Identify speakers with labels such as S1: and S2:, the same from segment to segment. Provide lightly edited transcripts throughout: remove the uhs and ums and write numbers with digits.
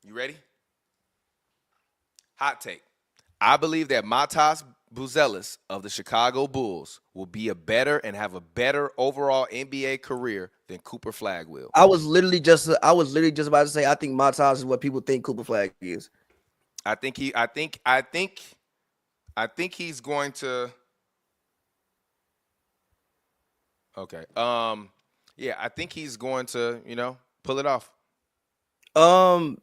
S1: You ready? Hot take. I believe that Matas Buzelis of the Chicago Bulls will be a better and have a better overall NBA career than Cooper Flag will.
S2: I was literally just about to say I think Matas is what people think Cooper Flag is.
S1: I think he's going to. Okay. Yeah, I think he's going to, pull it off.
S2: Um,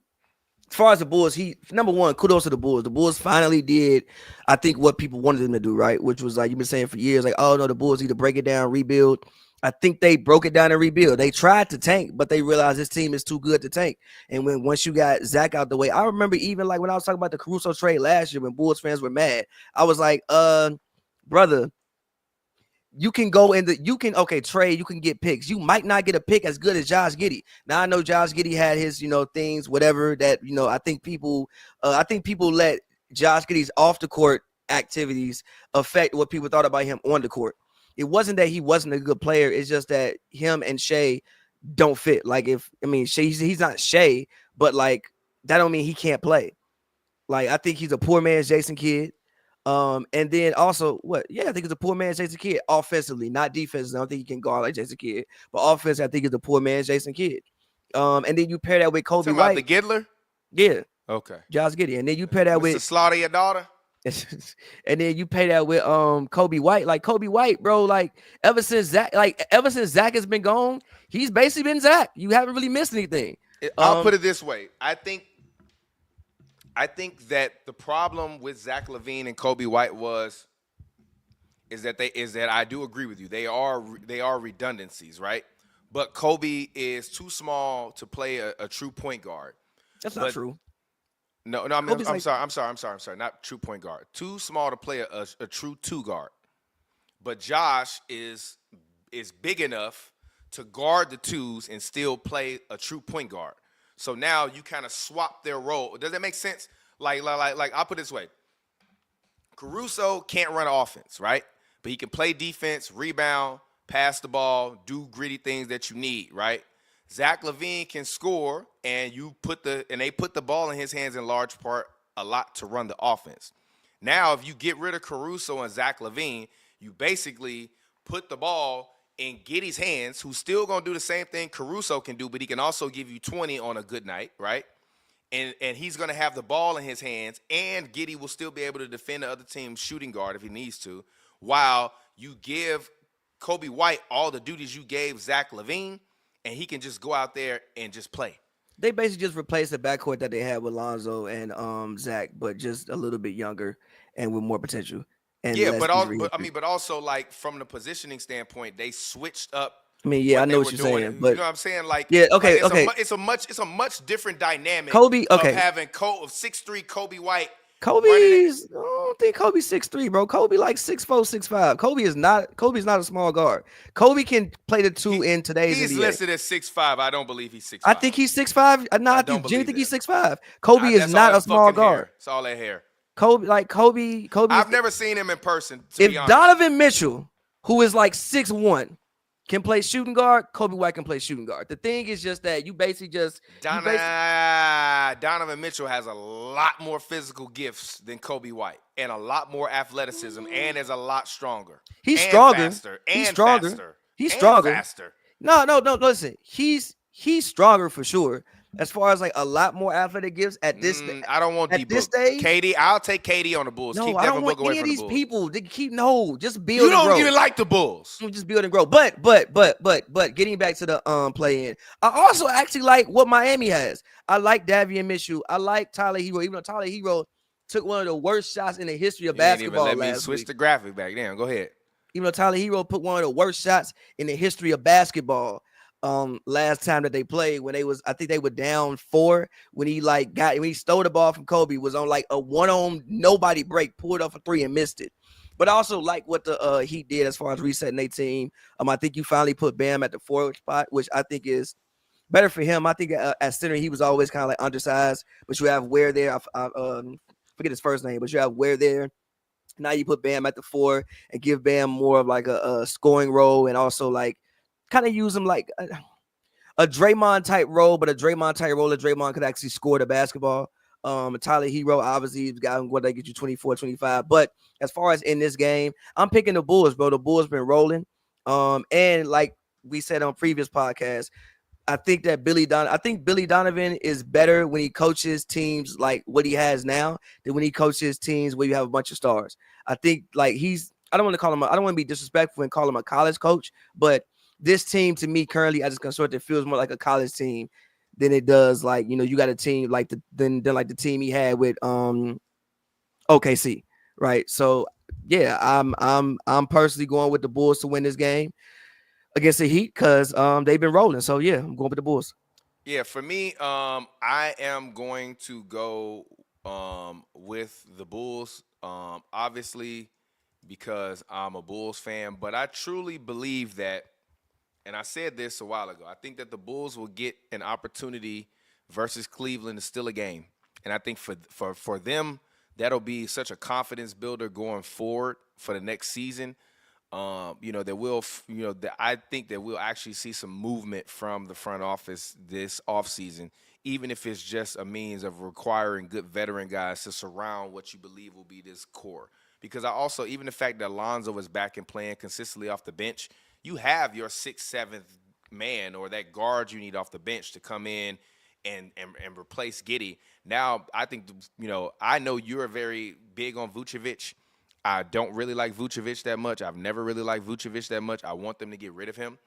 S2: as far as the Bulls, he number one, kudos to the Bulls. The Bulls finally did, I think, what people wanted them to do, right? Which was like you've been saying for years, like, oh no, the Bulls need to break it down, rebuild. I think they broke it down and rebuild. They tried to tank, but they realized this team is too good to tank. And when once you got Zach out the way, I remember even like when I was talking about the Caruso trade last year when Bulls fans were mad, I was like, brother, you can go in the you can trade, you can get picks. You might not get a pick as good as Josh Giddey. Now I know Josh Giddey had his, things, whatever that, I think people let Josh Giddey's off the court activities affect what people thought about him on the court. It wasn't that he wasn't a good player, it's just that him and Shea don't fit. Like Shea, he's not Shea, but like that don't mean he can't play. Like I think he's a poor man's Jason Kidd. And then also what? Yeah, I think it's a poor man's Jason Kidd offensively, not defensively. I don't think he can guard like Jason Kidd, but offense, I think it's a poor man's Jason Kidd. And then you pair that with Kobe
S1: Talking
S2: White.
S1: about the Giddler?
S2: Yeah.
S1: Okay.
S2: Josh Giddey. And then you pair that
S1: with slaughter your daughter.
S2: And then you pay that with Kobe White. Like Kobe White, bro, like ever since Zach has been gone, he's basically been Zach. You haven't really missed anything.
S1: I'll put it this way. I think that the problem with Zach LaVine and Kobe White is that I do agree with you. They are redundancies, right? But Kobe is too small to play a true point guard.
S2: That's not true.
S1: No, I mean, I'm sorry. Not true point guard. Too small to play a true two guard. But Josh is big enough to guard the twos and still play a true point guard. So now you kind of swap their role. Does that make sense? Like I'll put it this way. Caruso can't run offense, right? But he can play defense, rebound, pass the ball, do gritty things that you need, right? Zach LaVine can score, and they put the ball in his hands in large part a lot to run the offense. Now, if you get rid of Caruso and Zach LaVine, you basically put the ball in Giddey's hands, who's still going to do the same thing Caruso can do, but he can also give you 20 on a good night, right? And he's going to have the ball in his hands, and Giddey will still be able to defend the other team's shooting guard if he needs to, while you give Kobe White all the duties you gave Zach LaVine, and he can just go out there and just play.
S2: They basically just replaced the backcourt that they had with Lonzo and Zach, but just a little bit younger and with more potential. And
S1: yeah, but also like from the positioning standpoint, they switched up.
S2: I mean, yeah, I know what you're saying, but
S1: you know what I'm saying? Like,
S2: yeah, okay,
S1: like it's a much different dynamic.
S2: Kobe, okay,
S1: of having 6'3" Kobe White. I
S2: don't think Kobe's 6'3", bro. Kobe like 6'4", 6'5". Kobe's not a small guard. Kobe can play the two in today's
S1: NBA. He's listed as 6'5". I don't believe he's 6'5".
S2: I think he's 6'5". I think he's 6'5". Kobe is not a small guard.
S1: It's all that hair.
S2: Kobe.
S1: I've never seen him in person.
S2: If Donovan Mitchell, who is like 6'1", can play shooting guard, Kobe White can play shooting guard. The thing is just that you basically just
S1: Donovan Mitchell has a lot more physical gifts than Kobe White and a lot more athleticism and is a lot stronger.
S2: He's stronger.
S1: Faster,
S2: he's stronger.
S1: Faster,
S2: he's stronger.
S1: Faster.
S2: No. Listen, he's stronger for sure. As far as like a lot more athletic gifts at this,
S1: I don't want
S2: at this stage.
S1: KD, I'll take KD on the Bulls.
S2: No,
S1: keep
S2: I don't want
S1: away
S2: any of these
S1: the
S2: people. They just build.
S1: You
S2: don't and grow.
S1: Even like the Bulls.
S2: Just build and grow. But getting back to the play in, I also actually like what Miami has. I like Davion Mitchell. I like Tyler Hero. Even though Tyler Hero took one of the worst shots in the history of basketball.
S1: Let me switch the graphic back. Damn, go ahead.
S2: Even though Tyler Hero put one of the worst shots in the history of basketball. Last time that they played when I think they were down 4 when he stole the ball from Kobe, was on like a one-on nobody break, pulled up a 3 and missed it. But I also like what the Heat did as far as resetting their team. I think you finally put Bam at the forward spot, which I think is better for him. I think at center he was always kind of like undersized, but you have Ware there. I forget his first name, but you have Ware there. Now you put Bam at the 4 and give Bam more of like a scoring role, and also like kind of use him like a Draymond type role, but a Draymond type role that Draymond could actually score the basketball. Tyler Hero, obviously, he's got what they get you 24, 25. But as far as in this game, I'm picking the Bulls, bro. The Bulls been rolling. And like we said on previous podcasts, I think Billy Donovan is better when he coaches teams like what he has now than when he coaches teams where you have a bunch of stars. I think like I don't want to call him, I don't want to be disrespectful and call him a college coach, but this team to me currently as a consortium feels more like a college team than it does like, you got a team like than like the team he had with OKC, right? So yeah, I'm personally going with the Bulls to win this game against the Heat because they've been rolling. So yeah, I'm going with the Bulls.
S1: Yeah, for me, I am going to go with the Bulls. Obviously, because I'm a Bulls fan, but I truly believe that, and I said this a while ago, I think that the Bulls will get an opportunity versus Cleveland to steal a game. And I think for them, that'll be such a confidence builder going forward for the next season. That I think that we'll actually see some movement from the front office this offseason, even if it's just a means of requiring good veteran guys to surround what you believe will be this core. Because I also, even the fact that Alonzo was back and playing consistently off the bench, you have your 6th, 7th man or that guard you need off the bench to come in and replace Giddey. Now, I think, I know you're very big on Vucevic. I don't really like Vucevic that much. I've never really liked Vucevic that much. I want them to get rid of him.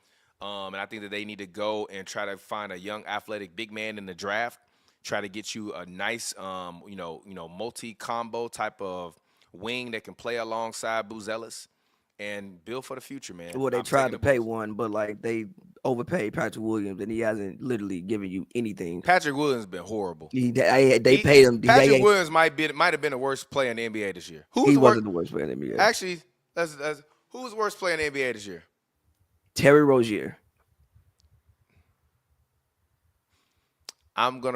S1: And I think that they need to go and try to find a young athletic big man in the draft, try to get you a nice, multi-combo type of wing that can play alongside Buzelis and build for the future, man.
S2: Well, they
S1: I'm
S2: tried
S1: taking
S2: to
S1: the
S2: pay
S1: Bulls.
S2: one, but like they overpaid Patrick Williams, and he hasn't literally given you anything.
S1: Patrick Williams has been horrible.
S2: They paid him.
S1: Patrick Williams might have been the worst player in the NBA this year. Who's
S2: He
S1: the worst?
S2: wasn't the worst player in the NBA.
S1: Actually, who's the worst player in the NBA this year?
S2: Terry Rozier.
S1: I'm gonna